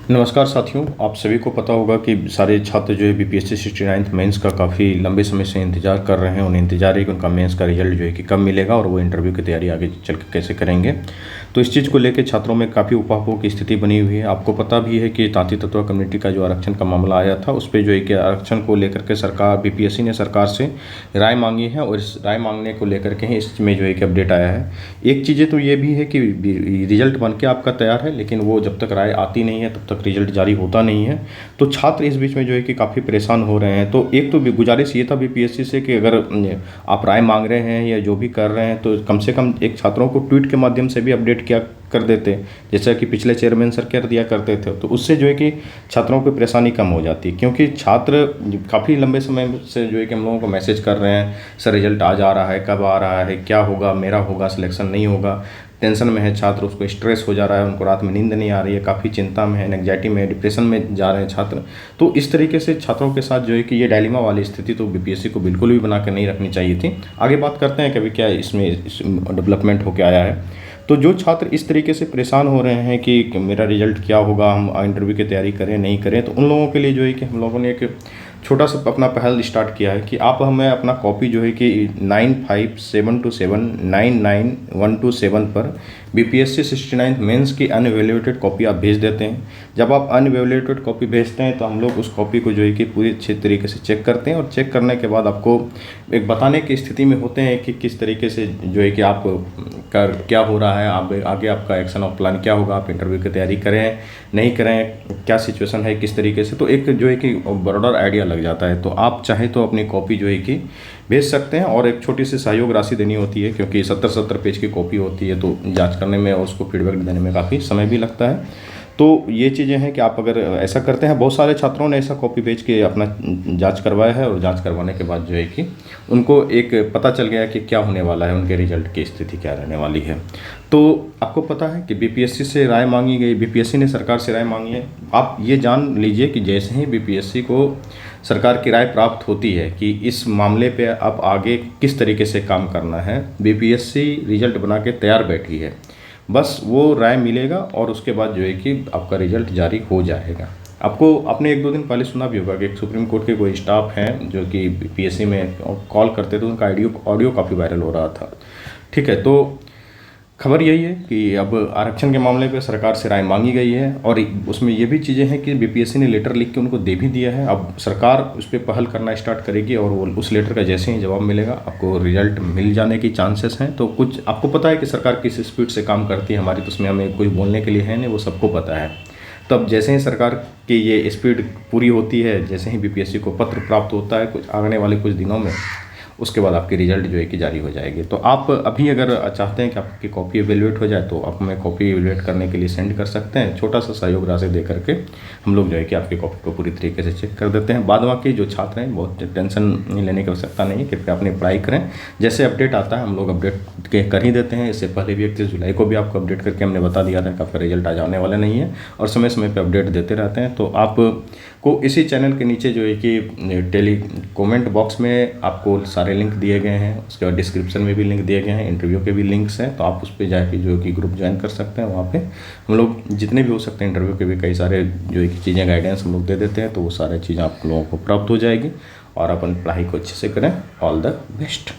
नमस्कार साथियों, आप सभी को पता होगा कि सारे छात्र जो है बीपीएससी 69th मेंस का काफ़ी लंबे समय से इंतज़ार कर रहे हैं। उन्हें इंतज़ार है कि उनका मेंस का रिजल्ट जो है कि कब मिलेगा और वो इंटरव्यू की तैयारी आगे चल के कैसे करेंगे। तो इस चीज़ को लेकर छात्रों में काफ़ी उपापोह की स्थिति बनी हुई है। आपको पता भी है कि तांती तत्वा कम्युनिटी का जो आरक्षण का मामला आया था, उस पर जो है कि आरक्षण को लेकर के सरकार बीपीएससी ने सरकार से राय मांगी है और इस राय मांगने को लेकर के ही इसमें जो है कि अपडेट आया है। एक चीज़ें तो ये भी है कि रिजल्ट बन के आपका तैयार है, लेकिन वो जब तक राय आती नहीं है तब तक रिजल्ट जारी होता नहीं है। तो छात्र इस बीच में जो है कि काफ़ी परेशान हो रहे हैं। तो एक तो गुजारिश ये था बीपीएससी से कि अगर आप राय मांग रहे हैं या जो भी कर रहे हैं तो कम से कम एक छात्रों को ट्वीट के माध्यम से भी अपडेट किया कर देते, जैसा कि पिछले चेयरमैन सर कर दिया करते थे। तो उससे जो है कि छात्रों की परेशानी कम हो जाती है, क्योंकि छात्र काफ़ी लंबे समय से जो है कि हम लोगों को मैसेज कर रहे हैं, सर रिजल्ट आज आ रहा है, कब आ रहा है, क्या होगा, मेरा होगा, सिलेक्शन नहीं होगा। टेंशन में है छात्र, उसको स्ट्रेस हो जा रहा है, उनको रात में नींद नहीं आ रही है, काफ़ी चिंता में है, एंग्जाइटी में, डिप्रेशन में जा रहे हैं छात्र। तो इस तरीके से छात्रों के साथ जो है कि ये डायलेमा वाली स्थिति तो बीपीएससी को बिल्कुल भी बना के नहीं रखनी चाहिए थी। आगे बात करते हैं कभी क्या इसमें डेवलपमेंट होकर आया है। तो जो छात्र इस तरीके से परेशान हो रहे हैं कि मेरा रिजल्ट क्या होगा, हम इंटरव्यू की तैयारी करें नहीं करें, तो उन लोगों के लिए जो है कि हम लोगों ने एक छोटा सा अपना पहल स्टार्ट किया है कि आप हमें अपना कॉपी जो है कि 9572799127 पर बीपीएससी 69 मेंस की अनएवेल्युएटेड कॉपी आप भेज देते हैं। जब आप अनएवेल्युएटेड कॉपी भेजते हैं तो हम लोग उस कॉपी को जो है कि पूरी अच्छे तरीके से चेक करते हैं और चेक करने के बाद आपको एक बताने की स्थिति में होते हैं कि किस तरीके से जो है कि आप क्या हो रहा है, आप आगे आपका एक्शन ऑफ प्लान क्या होगा, आप इंटरव्यू की तैयारी करें नहीं करें, क्या सिचुएशन है, किस तरीके से। तो एक जो है कि ब्रॉडर आइडिया लग जाता है। तो आप चाहे तो अपनी कॉपी जो है कि भेज सकते हैं और एक छोटी सी सहयोग राशि देनी होती है, क्योंकि 70 पेज की कॉपी होती है, तो जांच करने में और उसको फीडबैक देने में काफ़ी समय भी लगता है। तो ये चीज़ें हैं कि आप अगर ऐसा करते हैं, बहुत सारे छात्रों ने ऐसा कॉपी भेज के अपना जांच करवाया है और जांच करवाने के बाद जो है कि उनको एक पता चल गया कि क्या होने वाला है, उनके रिजल्ट की स्थिति क्या रहने वाली है। तो आपको पता है कि बीपीएससी से राय मांगी गई, बीपीएससी ने सरकार से राय मांगी है। आप ये जान लीजिए कि जैसे ही बीपीएससी को सरकार की राय प्राप्त होती है कि इस मामले पे अब आगे किस तरीके से काम करना है, बीपीएससी रिजल्ट बना के तैयार बैठी है। बस वो राय मिलेगा और उसके बाद जो है कि आपका रिजल्ट जारी हो जाएगा। आपको आपने 1-2 दिन पहले सुना भी होगा कि एक सुप्रीम कोर्ट के कोई स्टाफ हैं जो कि पीएससी में कॉल करते थे, उनका ऑडियो काफ़ी वायरल हो रहा था। ठीक है, तो खबर यही है कि अब आरक्षण के मामले पे सरकार से राय मांगी गई है और उसमें ये भी चीज़ें हैं कि बीपीएससी ने लेटर लिख के उनको दे भी दिया है। अब सरकार उस पर पहल करना स्टार्ट करेगी और वो उस लेटर का जैसे ही जवाब मिलेगा आपको रिजल्ट मिल जाने की चांसेस हैं। तो कुछ आपको पता है कि सरकार किस स्पीड से काम करती है हमारी, तो उसमें हमें कोई बोलने के लिए है नहीं, वो सबको पता है। तब जैसे ही सरकार की ये स्पीड पूरी होती है, जैसे ही बीपीएससी को पत्र प्राप्त होता है कुछ आने वाले कुछ दिनों में, उसके बाद आपकी रिजल्ट जो है कि जारी हो जाएगी। तो आप अभी अगर चाहते हैं कि आपकी कॉपी एवेल्युएट हो जाए तो आप हमें कॉपी एवेल्युएट करने के लिए सेंड कर सकते हैं। छोटा सा सहयोग राशि दे करके हम लोग जो है कि आपकी कॉपी को पूरी तरीके से चेक कर देते हैं। बाद बाकी जो छात्र हैं बहुत टेंशन लेने की आवश्यकता नहीं है, कृपया अपनी पढ़ाई करें। जैसे अपडेट आता है हम लोग अपडेट कर ही देते हैं। इससे पहले भी 31 जुलाई को भी आपको अपडेट करके हमने बता दिया था कि आपका रिजल्ट आ जाने वाला नहीं है और समय समय पर अपडेट देते रहते हैं। तो आप को इसी चैनल के नीचे जो है कि कमेंट बॉक्स में आपको सारे लिंक दिए गए हैं, उसके बाद डिस्क्रिप्शन में भी लिंक दिए गए हैं, इंटरव्यू के भी लिंक्स हैं। तो आप उस पर जाके जो कि ग्रुप ज्वाइन कर सकते हैं। वहाँ पे हम लोग जितने भी हो सकते हैं इंटरव्यू के भी कई सारे जो है कि चीज़ें गाइडेंस हम लोग दे देते हैं। तो वो सारी चीज़ें आप लोगों को प्राप्त हो जाएगी और अपन पढ़ाई को अच्छे से करें। All the best.